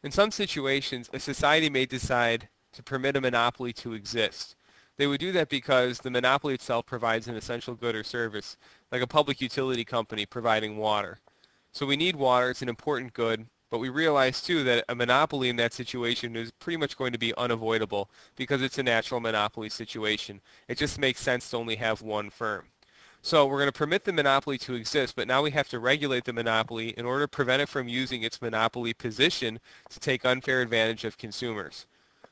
In some situations, a society may decide to permit a monopoly to exist. They would do that because the monopoly itself provides an essential good or service, like a public utility company providing water. So we need water, it's an important good, but we realize too that a monopoly in that situation is pretty much going to be unavoidable because it's a natural monopoly situation. It just makes sense to only have one firm. So we're going to permit the monopoly to exist, but now we have to regulate the monopoly in order to prevent it from using its monopoly position to take unfair advantage of consumers.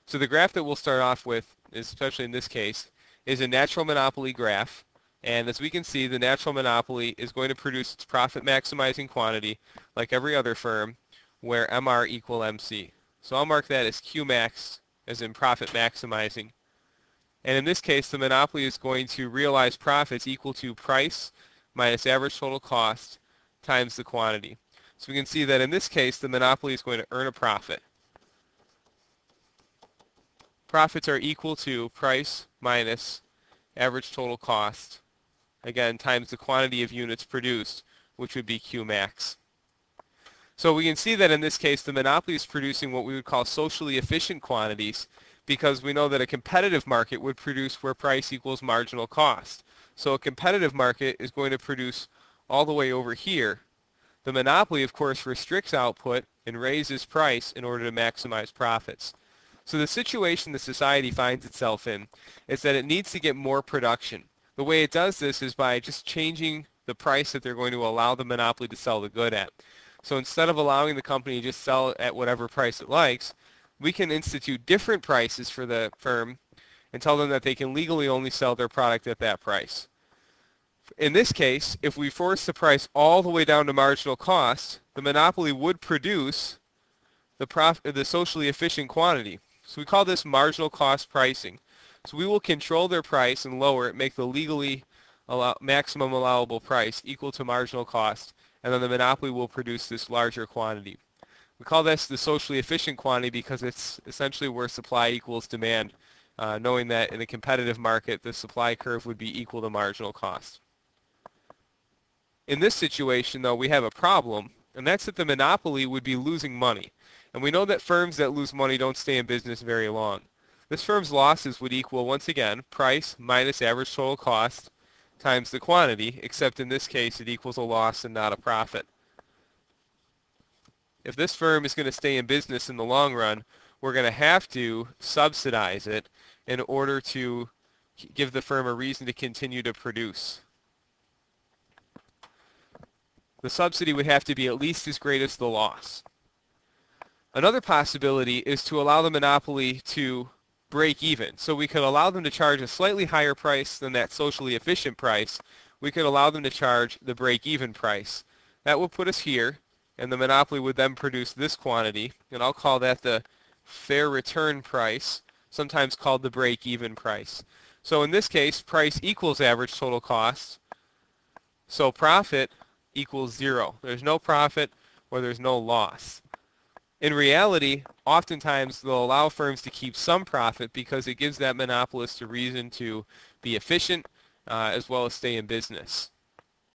So the graph that we'll start off with, especially in this case, is a natural monopoly graph. And as we can see, the natural monopoly is going to produce its profit maximizing quantity like every other firm, where MR equal MC. So I'll mark that as Qmax, as in profit maximizing. And in this case, the monopoly is going to realize profits equal to price minus average total cost times the quantity. So we can see that in this case, the monopoly is going to earn a profit. Profits are equal to price minus average total cost, again, times the quantity of units produced, which would be Qmax. So we can see that in this case, the monopoly is producing what we would call socially efficient quantities, because we know that a competitive market would produce where price equals marginal cost. So a competitive market is going to produce all the way over here. The monopoly, of course, restricts output and raises price in order to maximize profits. So the situation the society finds itself in is that it needs to get more production. The way it does this is by just changing the price that they're going to allow the monopoly to sell the good at. So instead of allowing the company to just sell at whatever price it likes, we can institute different prices for the firm and tell them that they can legally only sell their product at that price. In this case, if we force the price all the way down to marginal cost, the monopoly would produce the socially efficient quantity. So we call this marginal cost pricing. So we will control their price and lower it, make the legally maximum allowable price equal to marginal cost, and then the monopoly will produce this larger quantity. We call this the socially efficient quantity because it's essentially where supply equals demand, knowing that in a competitive market, the supply curve would be equal to marginal cost. In this situation, though, we have a problem, and that's that the monopoly would be losing money. And we know that firms that lose money don't stay in business very long. This firm's losses would equal, once again, price minus average total cost times the quantity, except in this case it equals a loss and not a profit. If this firm is going to stay in business in the long run, we're going to have to subsidize it in order to give the firm a reason to continue to produce. The subsidy would have to be at least as great as the loss. Another possibility is to allow the monopoly to break even. So we could allow them to charge a slightly higher price than that socially efficient price. We could allow them to charge the break-even price. That would put us here, and the monopoly would then produce this quantity, and I'll call that the fair return price, sometimes called the break-even price. So in this case, price equals average total cost, so profit equals zero. There's no profit or there's no loss. In reality, oftentimes they'll allow firms to keep some profit because it gives that monopolist a reason to be efficient as well as stay in business.